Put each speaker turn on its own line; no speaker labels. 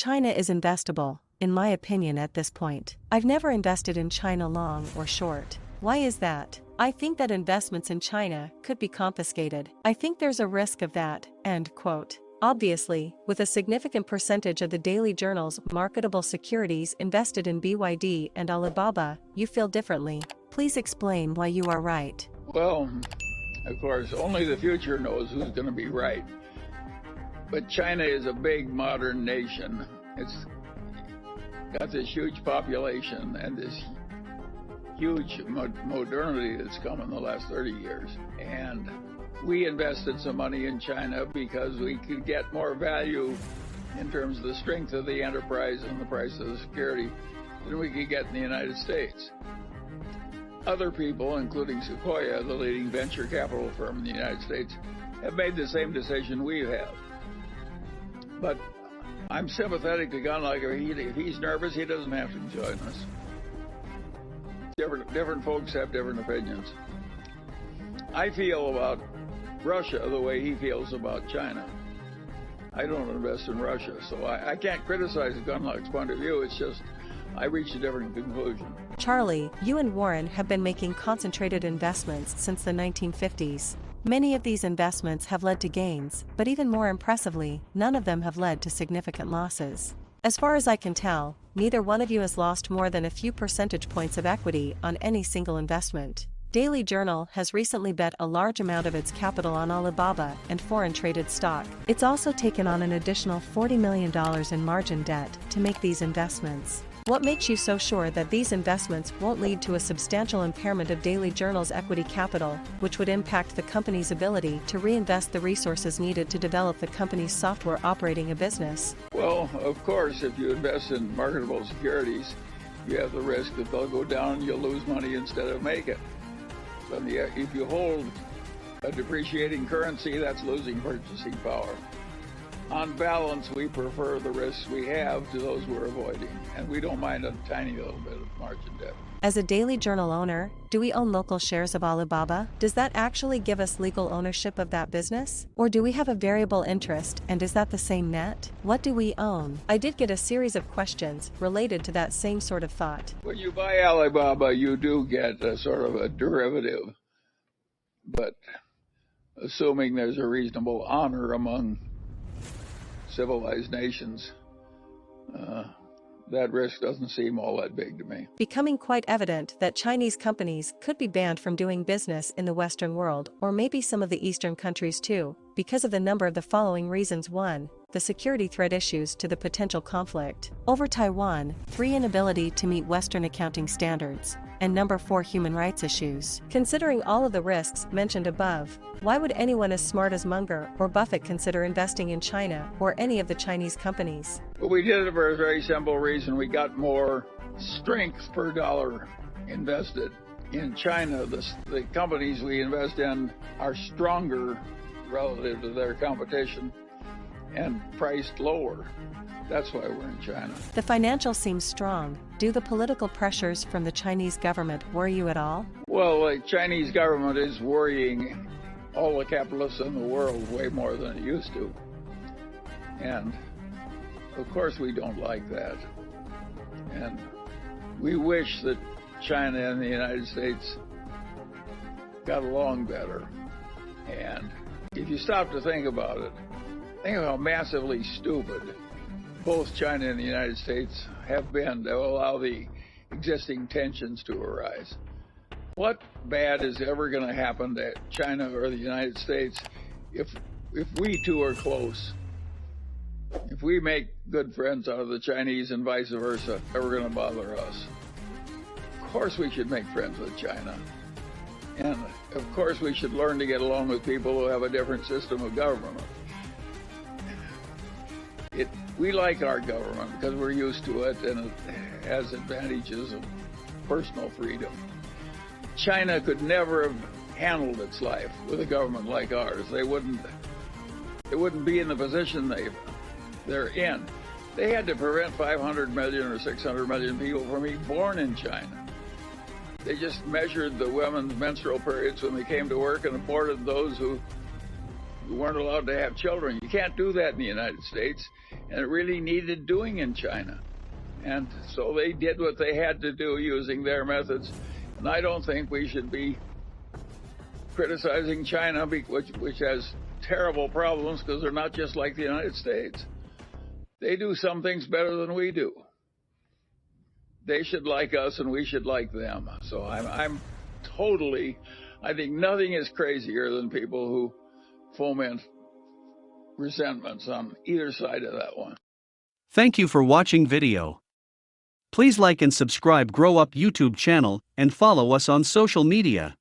China is investable, in my opinion at this point. I've never invested in China long or short. Why is that? I think that investments in China could be confiscated. I think there's a risk of that, end quote. Obviously, with a significant percentage of the Daily Journal's marketable securities invested in BYD and Alibaba, you feel differently. Please explain why you are right.
Well, of course, only the future knows who's going to be right. But China is a big modern nation. It's got this huge population and this huge modernity that's come in the last 30 years. And we invested some money in China because we could get more value in terms of the strength of the enterprise and the price of the security than we could get in the United States. Other people, including Sequoia, the leading venture capital firm in the United States, have made the same decision we have. But I'm sympathetic to Gunlocker. If he's nervous, he doesn't have to join us. Different folks have different opinions. I feel about Russia the way he feels about China. I don't invest in Russia, so I can't criticize Gunlock's point of view. It's just I reached a different conclusion.
Charlie, you and Warren have been making concentrated investments since the 1950s. Many of these investments have led to gains, but even more impressively, none of them have led to significant losses. As far as I can tell, neither one of you has lost more than a few percentage points of equity on any single investment. Daily Journal has recently bet a large amount of its capital on Alibaba and foreign traded stock. It's also taken on an additional $40 million in margin debt to make these investments. What makes you so sure that these investments won't lead to a substantial impairment of Daily Journal's equity capital, which would impact the company's ability to reinvest the resources needed to develop the company's software operating a business?
Well, of course, if you invest in marketable securities, you have the risk that they'll go down and you'll lose money instead of make it. But if you hold a depreciating currency, that's losing purchasing power. On balance, we prefer the risks we have to those we're avoiding, and we don't mind a tiny little bit of margin debt.
As a Daily Journal owner, do we own local shares of Alibaba? Does that actually give us legal ownership of that business? Or do we have a variable interest, and is that the same net? What do we own? I did get a series of questions related to that same sort of thought.
When you buy Alibaba, you do get a sort of a derivative, but assuming there's a reasonable honor among civilized nations, that risk doesn't seem all that big to me.
Becoming quite evident that Chinese companies could be banned from doing business in the Western world, or maybe some of the Eastern countries too, because of the number of the following reasons. 1. The security threat issues to the potential conflict over Taiwan, 3. Inability to meet Western accounting standards, and number 4. Human rights issues. Considering all of the risks mentioned above, why would anyone as smart as Munger or Buffett consider investing in China or any of the Chinese companies?
Well, we did it for a very simple reason. We got more strength per dollar invested. In China, the companies we invest in are stronger relative to their competition and priced lower. That's why we're in China.
The financials seem strong. Do the political pressures from the Chinese government worry you at all?
Well, the Chinese government is worrying all the capitalists in the world way more than it used to. And of course we don't like that. And we wish that China and the United States got along better. And if you stop to think about it, think of how massively stupid both China and the United States have been to allow the existing tensions to arise. What bad is ever going to happen to China or the United States if we two are close? If we make good friends out of the Chinese and vice versa, ever going to bother us? Of course we should make friends with China. And of course we should learn to get along with people who have a different system of government. We like our government because we're used to it and it has advantages of personal freedom. China could never have handled its life with a government like ours. They wouldn't be in the position they're in. They had to prevent 500 million or 600 million people from being born in China. They just measured the women's menstrual periods when they came to work and aborted those who You weren't allowed to have children. You can't do that in the United States, and it really needed doing in China. And so they did what they had to do using their methods. And I don't think we should be criticizing China, which has terrible problems because they're not just like the United States. They do some things better than we do. They should like us and we should like them. So I'm totally, I think nothing is crazier than people who foment resentments on either side of that one.
Thank you for watching video. Please like and subscribe Grow Up YouTube channel and follow us on social media.